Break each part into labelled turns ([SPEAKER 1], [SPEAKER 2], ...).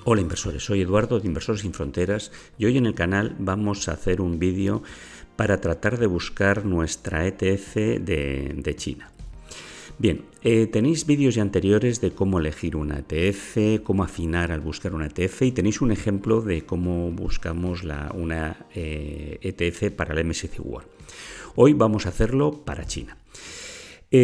[SPEAKER 1] Hola inversores, soy Eduardo de Inversores Sin Fronteras y hoy en el canal vamos a hacer un vídeo para tratar de buscar nuestra ETF de China. Bien, tenéis vídeos ya anteriores de cómo elegir una ETF, cómo afinar al buscar una ETF y tenéis un ejemplo de cómo buscamos una ETF para el MSCI World. Hoy vamos a hacerlo para China.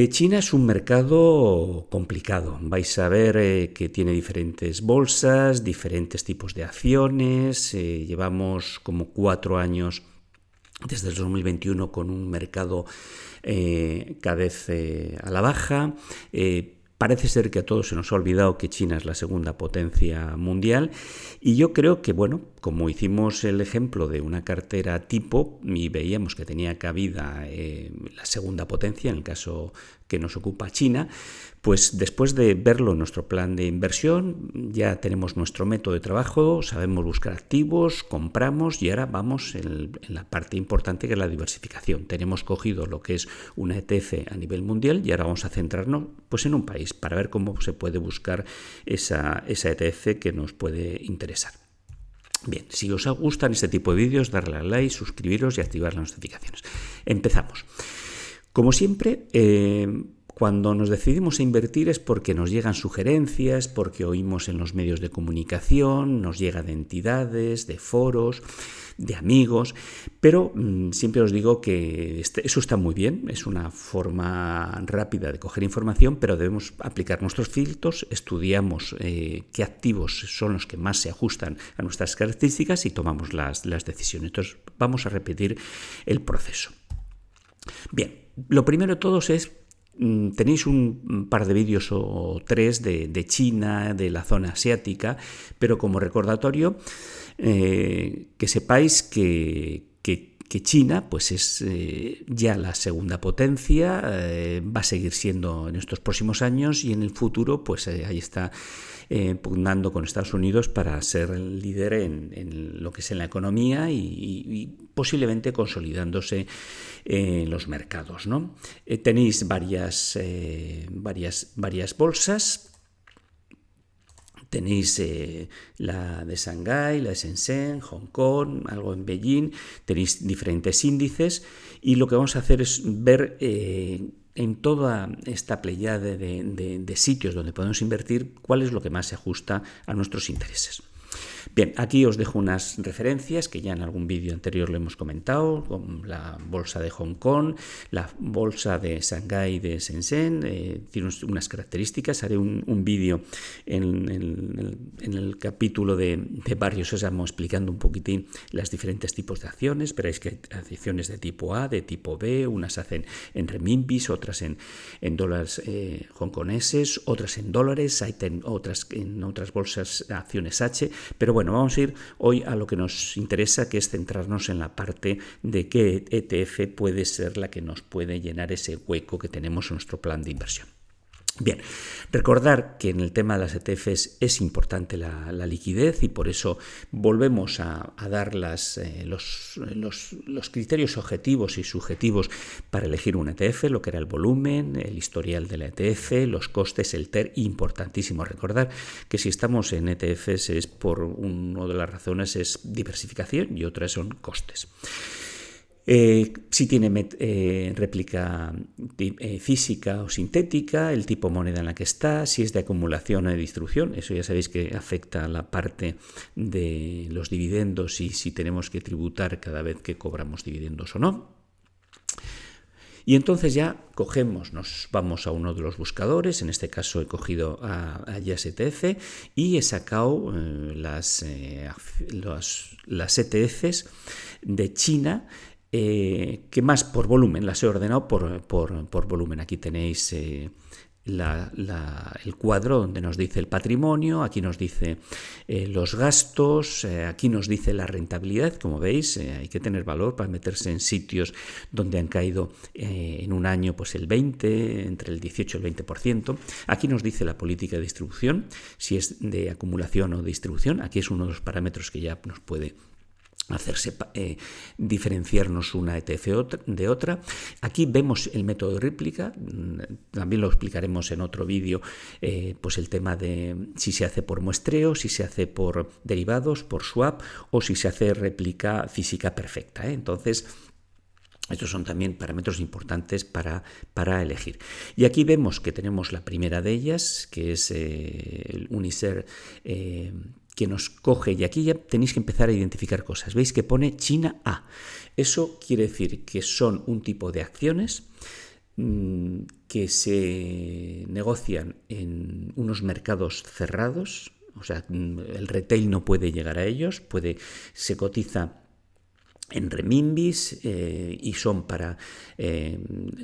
[SPEAKER 1] China es un mercado complicado. Vais a ver que tiene diferentes bolsas, diferentes tipos de acciones. Llevamos como 4 años desde el 2021 con un mercado cada vez a la baja. Parece ser que a todos se nos ha olvidado que China es la segunda potencia mundial y yo creo que, bueno, como hicimos el ejemplo de una cartera tipo y veíamos que tenía cabida la segunda potencia, en el caso que nos ocupa China, pues después de verlo en nuestro plan de inversión ya tenemos nuestro método de trabajo, sabemos buscar activos, compramos y ahora vamos en la parte importante que es la diversificación. Tenemos cogido lo que es una ETF a nivel mundial y ahora vamos a centrarnos pues en un país para ver cómo se puede buscar esa ETF que nos puede interesar. Bien, si os gustan este tipo de vídeos, darle a like, suscribiros y activar las notificaciones. Empezamos. Como siempre, cuando nos decidimos a invertir es porque nos llegan sugerencias, porque oímos en los medios de comunicación, nos llega de entidades, de foros, de amigos, pero siempre os digo que eso está muy bien, es una forma rápida de coger información, pero debemos aplicar nuestros filtros, estudiamos qué activos son los que más se ajustan a nuestras características y tomamos las decisiones. Entonces vamos a repetir el proceso. Bien, lo primero de todos es tenéis un par de vídeos o 3 de China, de la zona asiática, pero como recordatorio, que sepáis que China pues es ya la segunda potencia, va a seguir siendo en estos próximos años y en el futuro pues ahí está pugnando con Estados Unidos para ser el líder en lo que es en la economía y posiblemente consolidándose en los mercados, ¿no? Tenéis varias bolsas. Tenéis la de Shanghái, la de Shenzhen, Hong Kong, algo en Beijing, tenéis diferentes índices y lo que vamos a hacer es ver en toda esta pleyada de sitios donde podemos invertir cuál es lo que más se ajusta a nuestros intereses. Bien, aquí os dejo unas referencias que ya en algún vídeo anterior lo hemos comentado, con la bolsa de Hong Kong, la bolsa de Shanghái de Shenzhen, tiene unas características. Haré un vídeo en el capítulo de Barrio Sésamo explicando un poquitín los diferentes tipos de acciones. Veréis que hay acciones de tipo A, de tipo B, unas hacen en renminbis, otras en dólares hongkoneses, otras en dólares, hay otras en otras bolsas acciones H, pero bueno, vamos a ir hoy a lo que nos interesa, que es centrarnos en la parte de qué ETF puede ser la que nos puede llenar ese hueco que tenemos en nuestro plan de inversión. Bien, recordar que en el tema de las ETFs es importante la liquidez y por eso volvemos a dar los criterios objetivos y subjetivos para elegir un ETF, lo que era el volumen, el historial de la ETF, los costes, el TER. Importantísimo recordar que si estamos en ETFs es por una de las razones es diversificación y otras son costes. Si tiene réplica física o sintética, el tipo moneda en la que está, si es de acumulación o de distribución, eso ya sabéis que afecta a la parte de los dividendos y si tenemos que tributar cada vez que cobramos dividendos o no. Y entonces ya nos vamos a uno de los buscadores, en este caso he cogido a YesETF y he sacado las ETFs de China, que más por volumen, las he ordenado por volumen. Aquí tenéis el cuadro donde nos dice el patrimonio, aquí nos dice los gastos, aquí nos dice la rentabilidad. Como veis, hay que tener valor para meterse en sitios donde han caído en un año pues el 20, entre el 18 y el 20%. Aquí nos dice la política de distribución, si es de acumulación o distribución. Aquí es uno de los parámetros que ya nos puede diferenciarnos una ETF de otra. Aquí vemos el método de réplica, también lo explicaremos en otro vídeo, pues el tema de si se hace por muestreo, si se hace por derivados, por swap o si se hace réplica física perfecta. Entonces, estos son también parámetros importantes para elegir. Y aquí vemos que tenemos la primera de ellas, que es el Uniser, que nos coge, y aquí ya tenéis que empezar a identificar cosas. Veis que pone China A. Eso quiere decir que son un tipo de acciones que se negocian en unos mercados cerrados, o sea, el retail no puede llegar a ellos, se cotiza en renminbis y son para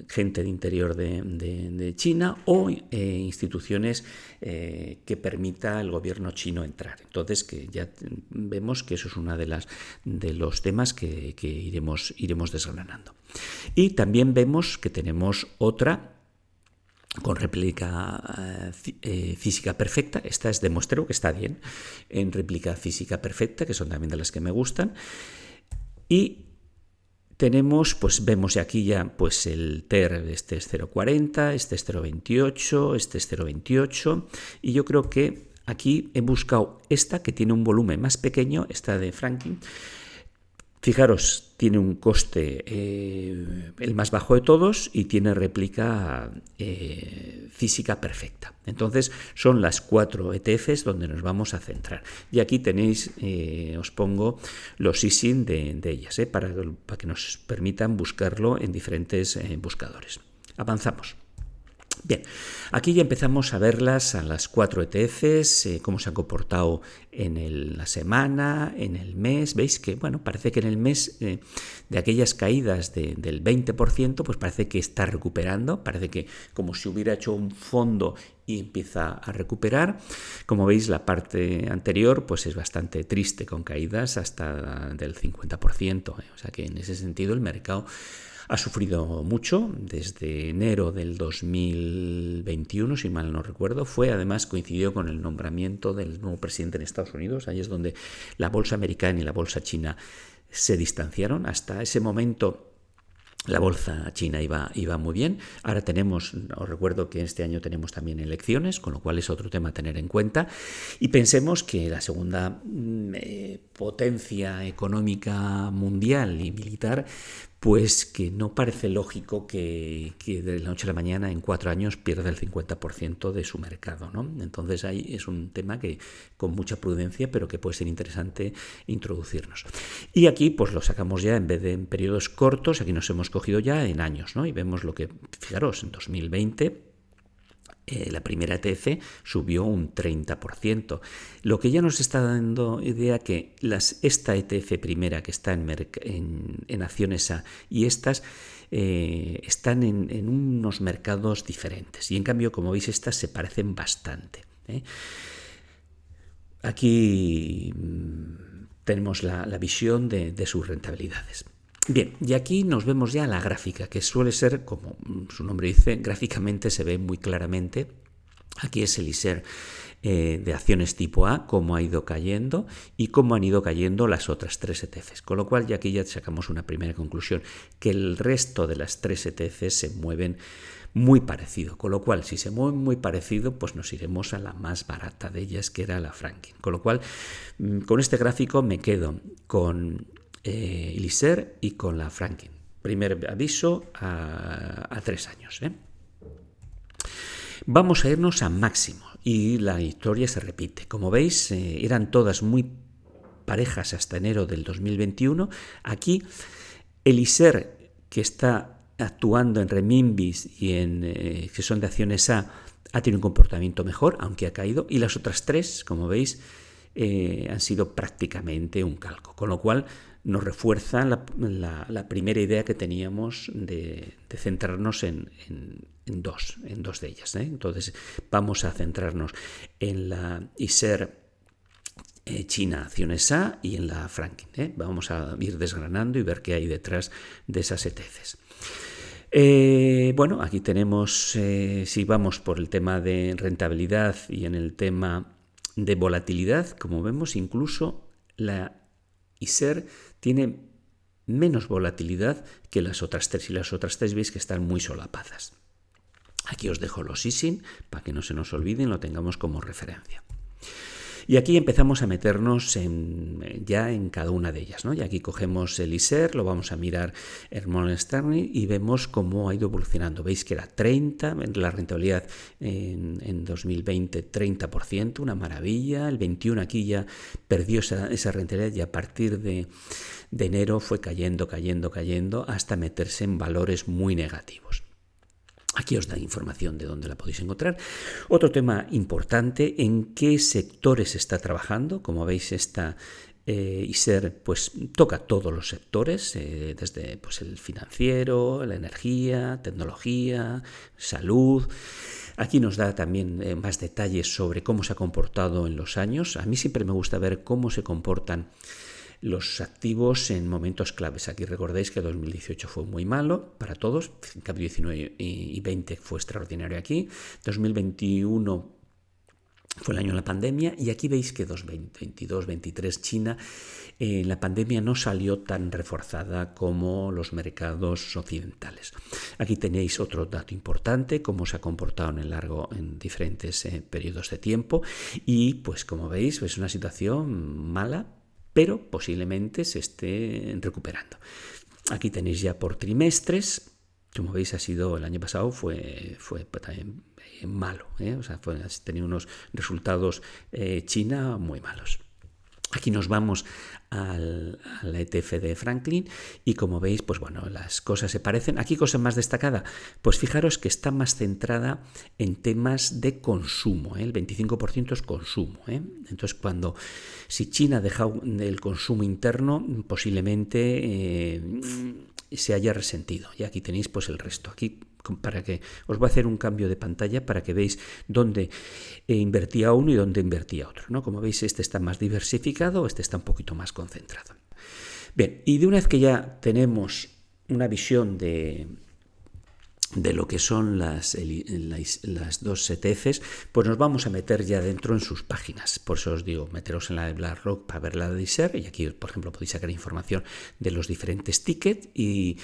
[SPEAKER 1] gente de interior de China o instituciones que permita al gobierno chino entrar. Entonces, que ya vemos que eso es uno de los temas que iremos desgranando. Y también vemos que tenemos otra con réplica física perfecta. Esta es de muestreo, que está bien, en réplica física perfecta, que son también de las que me gustan. Y tenemos, pues vemos aquí ya pues el TER, este es 0,40, este es 0,28, este es 0,28 y yo creo que aquí he buscado esta que tiene un volumen más pequeño, esta de Franklin. Fijaros, tiene un coste el más bajo de todos y tiene réplica física perfecta. Entonces son las 4 ETFs donde nos vamos a centrar. Y aquí tenéis, os pongo los ISIN de ellas, para que nos permitan buscarlo en diferentes buscadores. Avanzamos. Bien, aquí ya empezamos a verlas a las 4 ETFs, cómo se han comportado en la semana, en el mes. Veis que, bueno, parece que en el mes de aquellas caídas del 20%, pues parece que está recuperando, parece que como si hubiera hecho un fondo y empieza a recuperar. Como veis, la parte anterior pues es bastante triste, con caídas hasta del 50%, o sea que en ese sentido el mercado ha sufrido mucho desde enero del 2021, si mal no recuerdo. Coincidió con el nombramiento del nuevo presidente en Estados Unidos. Ahí es donde la bolsa americana y la bolsa china se distanciaron. Hasta ese momento la bolsa china iba muy bien. Ahora os recuerdo que este año tenemos también elecciones, con lo cual es otro tema a tener en cuenta. Y pensemos que la segunda potencia económica mundial y militar, pues que no parece lógico que de la noche a la mañana, en 4 años, pierda el 50% de su mercado, ¿no? Entonces ahí es un tema que con mucha prudencia, pero que puede ser interesante introducirnos. Y aquí pues lo sacamos ya, en vez de en periodos cortos, aquí nos hemos cogido ya en años, ¿no? Y vemos lo que, fijaros, en 2020... la primera ETF subió un 30%, lo que ya nos está dando idea que esta ETF primera que está en acciones A y estas están en unos mercados diferentes, y en cambio, como veis, estas se parecen bastante. Aquí tenemos la visión de sus rentabilidades. Bien, y aquí nos vemos ya la gráfica, que suele ser, como su nombre dice, gráficamente se ve muy claramente. Aquí es el ISER de acciones tipo A, cómo ha ido cayendo y cómo han ido cayendo las otras 3 ETFs. Con lo cual, ya aquí ya sacamos una primera conclusión, que el resto de las 3 ETFs se mueven muy parecido. Con lo cual, si se mueven muy parecido, pues nos iremos a la más barata de ellas, que era la Franklin. Con lo cual, con este gráfico me quedo con el ISER y con la Franklin. Primer aviso a 3 años. Vamos a irnos a máximo y la historia se repite. Como veis, eran todas muy parejas hasta enero del 2021. Aquí el ISER, que está actuando en renminbis y que son de acciones A, ha tenido un comportamiento mejor, aunque ha caído, y las otras 3, como veis, han sido prácticamente un calco, con lo cual nos refuerza la primera idea que teníamos de centrarnos en dos de ellas. Entonces vamos a centrarnos en la ISER China Acciones A y en la Franklin. Vamos a ir desgranando y ver qué hay detrás de esas ETFs. Bueno, aquí tenemos, si vamos por el tema de rentabilidad y en el tema de volatilidad, como vemos, incluso la ISER tiene menos volatilidad que las otras tres, y las otras tres veis que están muy solapadas. Aquí os dejo los ISIN para que no se nos olviden, lo tengamos como referencia. Y aquí empezamos a meternos ya en cada una de ellas, ¿no? Y aquí cogemos el ISER, lo vamos a mirar en Morgan Stanley y vemos cómo ha ido evolucionando. Veis que era 30, la rentabilidad en 2020 30%, una maravilla. El 21 aquí ya perdió esa rentabilidad y a partir de enero fue cayendo hasta meterse en valores muy negativos. Aquí os da información de dónde la podéis encontrar. Otro tema importante, en qué sectores está trabajando. Como veis, esta ISER pues toca todos los sectores, desde pues, el financiero, la energía, tecnología, salud. Aquí nos da también más detalles sobre cómo se ha comportado en los años. A mí siempre me gusta ver cómo se comportan los activos en momentos claves. Aquí recordéis que 2018 fue muy malo para todos, en cambio 19 y 20 fue extraordinario aquí, 2021 fue el año de la pandemia y aquí veis que 2022, 2023 China en la pandemia no salió tan reforzada como los mercados occidentales. Aquí tenéis otro dato importante, cómo se ha comportado en diferentes periodos de tiempo y pues como veis es una situación mala, pero posiblemente se esté recuperando. Aquí tenéis ya por trimestres, como veis el año pasado fue también malo, o sea, tenía unos resultados China muy malos. Aquí nos vamos al ETF de Franklin y como veis, pues bueno, las cosas se parecen. Aquí cosa más destacada, pues fijaros que está más centrada en temas de consumo, el 25% es consumo. Entonces, si China deja el consumo interno, posiblemente se haya resentido. Y aquí tenéis pues el resto. Aquí para que os voy a hacer un cambio de pantalla para que veáis dónde invertía uno y dónde invertía otro, ¿no? Como veis, este está más diversificado, este está un poquito más concentrado. Bien, y de una vez que ya tenemos una visión de lo que son las dos ETFs, pues nos vamos a meter ya dentro en sus páginas. Por eso os digo, meteros en la de BlackRock para ver la de ISER, y aquí, por ejemplo, podéis sacar información de los diferentes tickets y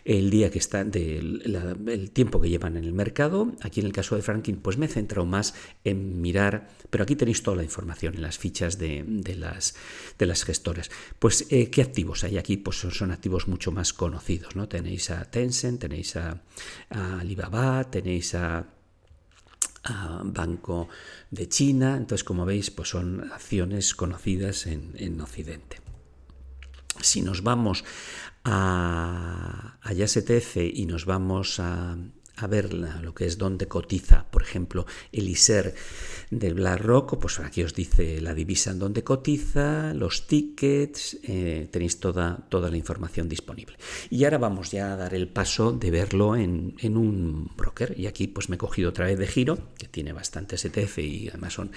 [SPEAKER 1] el día que están, el tiempo que llevan en el mercado. Aquí en el caso de Franklin, pues me he centrado más en mirar, pero aquí tenéis toda la información en las fichas de las gestoras. Pues, ¿qué activos hay aquí? Pues son activos mucho más conocidos, ¿no? Tenéis a Tencent, tenéis a Alibaba, tenéis a Banco de China. Entonces, como veis, pues son acciones conocidas en Occidente. Si nos vamos a YASETF y nos vamos a ver lo que es donde cotiza, por ejemplo, el ISER del BlackRock, pues aquí os dice la divisa en donde cotiza, los tickets, tenéis toda la información disponible. Y ahora vamos ya a dar el paso de verlo en un broker. Y aquí pues me he cogido otra vez de Giro, que tiene bastantes ETF y además son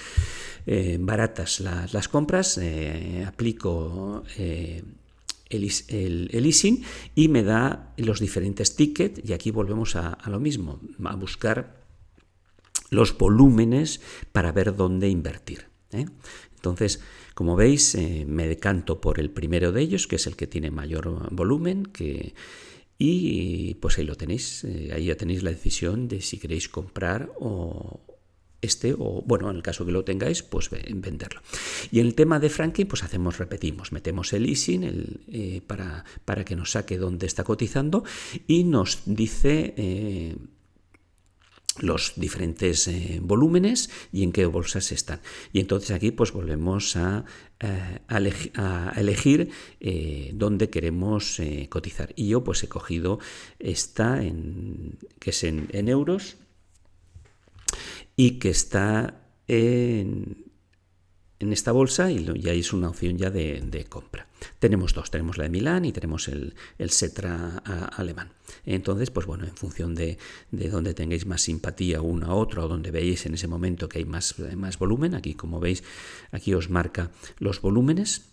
[SPEAKER 1] baratas las compras, aplico el ISIN y me da los diferentes tickets y aquí volvemos a lo mismo, a buscar los volúmenes para ver dónde invertir. Entonces, como veis, me decanto por el primero de ellos, que es el que tiene mayor volumen, y pues ahí lo tenéis, ahí ya tenéis la decisión de si queréis comprar o bueno, en el caso que lo tengáis, pues venderlo. Y en el tema de Franklin, pues repetimos, metemos el ISIN para que nos saque dónde está cotizando y nos dice los diferentes volúmenes y en qué bolsas están. Y entonces aquí pues volvemos a elegir dónde queremos cotizar. Y yo pues he cogido esta que es en euros y que está en esta bolsa y ya es una opción ya de compra. Tenemos dos, tenemos la de Milán y tenemos el Xetra alemán. Entonces, pues bueno, en función de donde tengáis más simpatía una a otra o donde veáis en ese momento que hay más volumen, aquí como veis, aquí os marca los volúmenes,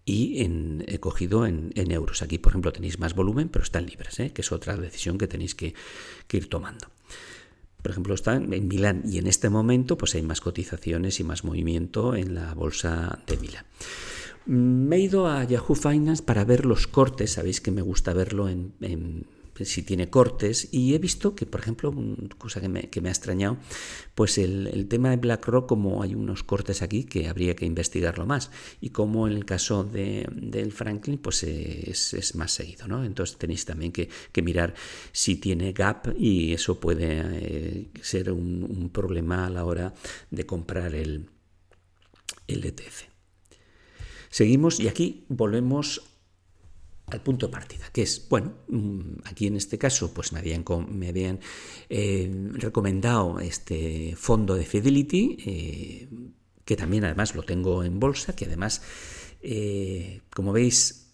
[SPEAKER 1] y he cogido en euros. Aquí, por ejemplo, tenéis más volumen, pero está en libras, que es otra decisión que tenéis que ir tomando. Por ejemplo, está en Milán y en este momento pues hay más cotizaciones y más movimiento en la bolsa de Milán. Me he ido a Yahoo Finance para ver los cortes, sabéis que me gusta verlo si tiene cortes, y he visto que, por ejemplo, una cosa que me ha extrañado, pues el tema de BlackRock, como hay unos cortes aquí que habría que investigarlo más, y como en el caso del Franklin, pues es más seguido, ¿no? Entonces tenéis también que mirar si tiene gap, y eso puede ser un problema a la hora de comprar el ETF. Seguimos y aquí volvemos al punto de partida, que es, bueno, aquí en este caso pues me habían recomendado este fondo de Fidelity, que también además lo tengo en bolsa, que además, como veis,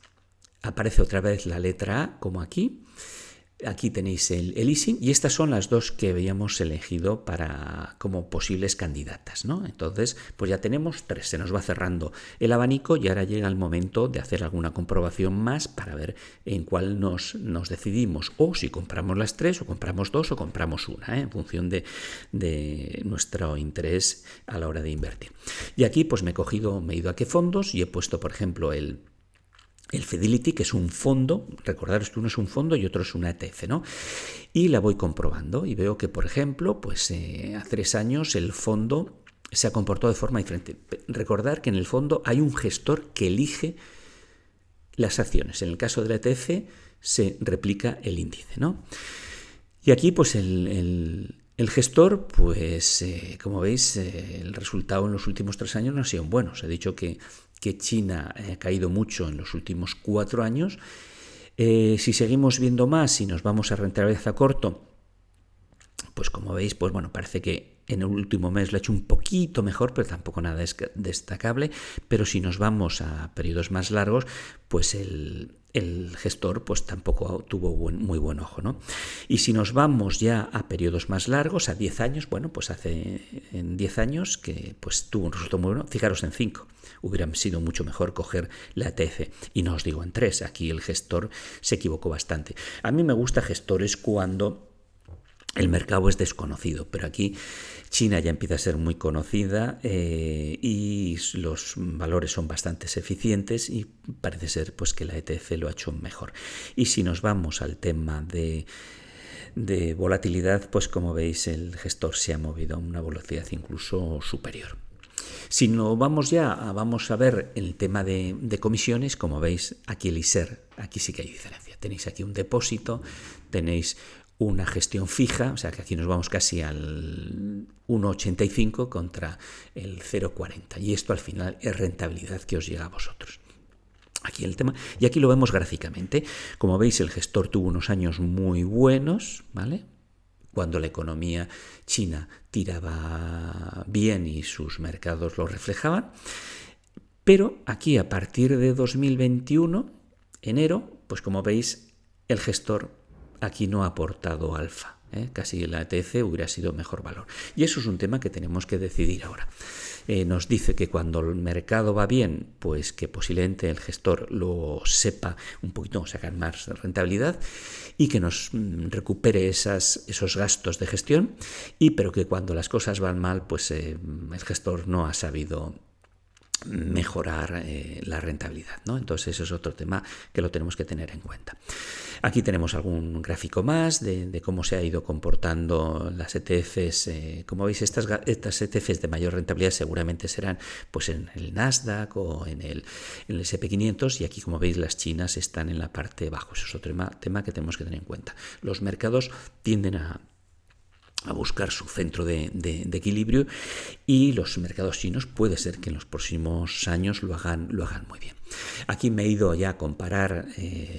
[SPEAKER 1] aparece otra vez la letra A, como aquí. Aquí tenéis el leasing, y estas son las dos que habíamos elegido como posibles candidatas, ¿no? Entonces, pues ya tenemos 3, se nos va cerrando el abanico y ahora llega el momento de hacer alguna comprobación más para ver en cuál nos decidimos, o si compramos las 3, o compramos 2, o compramos una, en función de nuestro interés a la hora de invertir. Y aquí pues me he ido a qué fondos y he puesto, por ejemplo, el Fidelity, que es un fondo. Recordaros que uno es un fondo y otro es una ETF, ¿no? Y la voy comprobando y veo que, por ejemplo, pues a 3 años el fondo se ha comportado de forma diferente. Recordar que en el fondo hay un gestor que elige las acciones. En el caso de la ETF se replica el índice, ¿no? Y aquí pues el gestor, pues como veis, el resultado en los últimos 3 años no ha sido bueno. Os he dicho que China ha caído mucho en los últimos 4 años. Si seguimos viendo más y nos vamos a rentabilidad a corto, pues como veis, pues bueno, parece que en el último mes lo ha hecho un poquito mejor, pero tampoco nada destacable. Pero si nos vamos a periodos más largos, pues el gestor pues tampoco tuvo muy buen ojo, ¿no? Y si nos vamos ya a periodos más largos, a 10 años, bueno, pues en 10 años que pues tuvo un resultado muy bueno. Fijaros, en 5 hubiera sido mucho mejor coger la ETF, y no os digo en 3, aquí el gestor se equivocó bastante. A mí me gusta gestores cuando el mercado es desconocido, pero aquí China ya empieza a ser muy conocida, y los valores son bastante eficientes, y parece ser pues que la ETF lo ha hecho mejor. Y si nos vamos al tema de volatilidad, pues como veis el gestor se ha movido a una velocidad incluso superior. Si no vamos a ver el tema de comisiones, como veis aquí el ISER, aquí sí que hay diferencia. Tenéis aquí un depósito, tenéis una gestión fija, o sea que aquí nos vamos casi al 1,85 contra el 0,40, y esto al final es rentabilidad que os llega a vosotros. Aquí el tema, y aquí lo vemos gráficamente. Como veis, el gestor tuvo unos años muy buenos, ¿vale?, cuando la economía china tiraba bien y sus mercados lo reflejaban. Pero aquí, a partir de 2021, enero, pues como veis, el gestor aquí no ha aportado alfa. Casi la ETF hubiera sido mejor valor. Y eso es un tema que tenemos que decidir ahora. Nos dice que cuando el mercado va bien, pues que posiblemente el gestor lo sepa un poquito, sacar más rentabilidad, y que nos recupere esos gastos de gestión, pero que cuando las cosas van mal, pues el gestor no ha sabido mejorar la rentabilidad, ¿no? Entonces eso es otro tema que lo tenemos que tener en cuenta. Aquí tenemos algún gráfico más de cómo se ha ido comportando las ETFs. Como veis, estas ETFs de mayor rentabilidad seguramente serán pues en el Nasdaq o en el S&P500, y aquí, como veis, las chinas están en la parte de abajo. Eso es otro tema que tenemos que tener en cuenta. Los mercados tienden a buscar su centro de equilibrio, y los mercados chinos puede ser que en los próximos años lo hagan muy bien. Aquí me he ido ya a comparar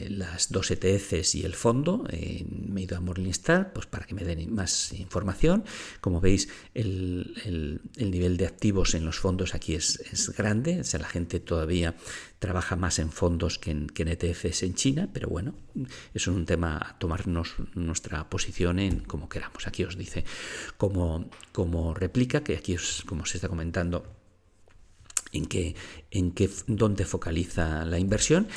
[SPEAKER 1] las dos ETFs y el fondo. Me he ido a Morningstar pues para que me den más información. Como veis, el nivel de activos en los fondos aquí es grande. O sea, la gente todavía trabaja más en fondos que en ETFs en China, pero bueno, eso es un tema a tomarnos nuestra posición en como queramos. Aquí os dice cómo replica, que aquí es como se está comentando dónde focaliza la inversión.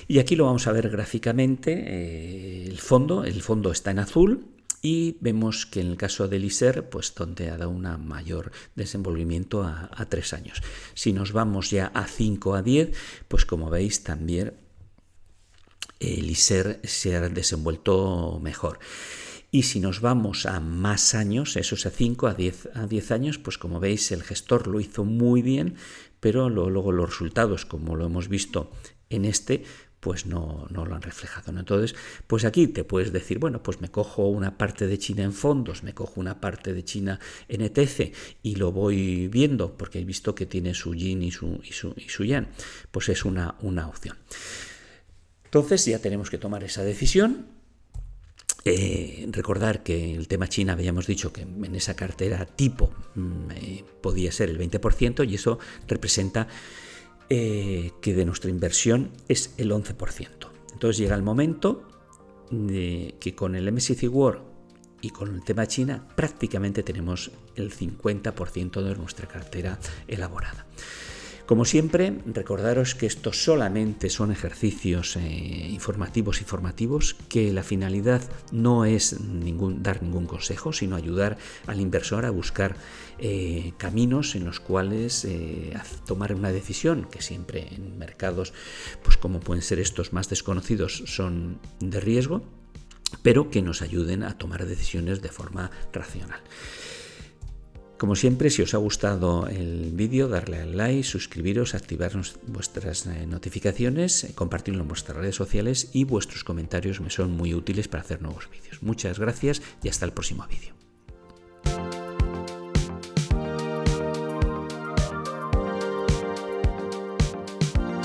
[SPEAKER 1] Y aquí lo vamos a ver gráficamente. El fondo está en azul, Y vemos que en el caso del ISER, pues donde ha dado un mayor desenvolvimiento a 3 años. Si nos vamos ya a 5 a 10, pues como veis también el ISER se ha desenvuelto mejor. Y si nos vamos a más años, eso es a 5, a 10 años, pues como veis el gestor lo hizo muy bien, pero luego los resultados, como lo hemos visto en este, pues no lo han reflejado, ¿no? Entonces, pues aquí te puedes decir, bueno, pues me cojo una parte de China en fondos, me cojo una parte de China en ETC y lo voy viendo, porque he visto que tiene su yin y su yang, pues es una opción. Entonces ya tenemos que tomar esa decisión. Recordar que el tema China habíamos dicho que en esa cartera tipo podía ser el 20% y eso representa que de nuestra inversión es el 11%. Entonces llega el momento de que con el MSCI World y con el tema China prácticamente tenemos el 50% de nuestra cartera elaborada. Como siempre, recordaros que estos solamente son ejercicios informativos, que la finalidad no es dar ningún consejo, sino ayudar al inversor a buscar caminos en los cuales tomar una decisión, que siempre en mercados, pues como pueden ser estos más desconocidos, son de riesgo, pero que nos ayuden a tomar decisiones de forma racional. Como siempre, si os ha gustado el vídeo, darle al like, suscribiros, activar vuestras notificaciones, compartirlo en vuestras redes sociales y vuestros comentarios me son muy útiles para hacer nuevos vídeos. Muchas gracias y hasta el próximo vídeo.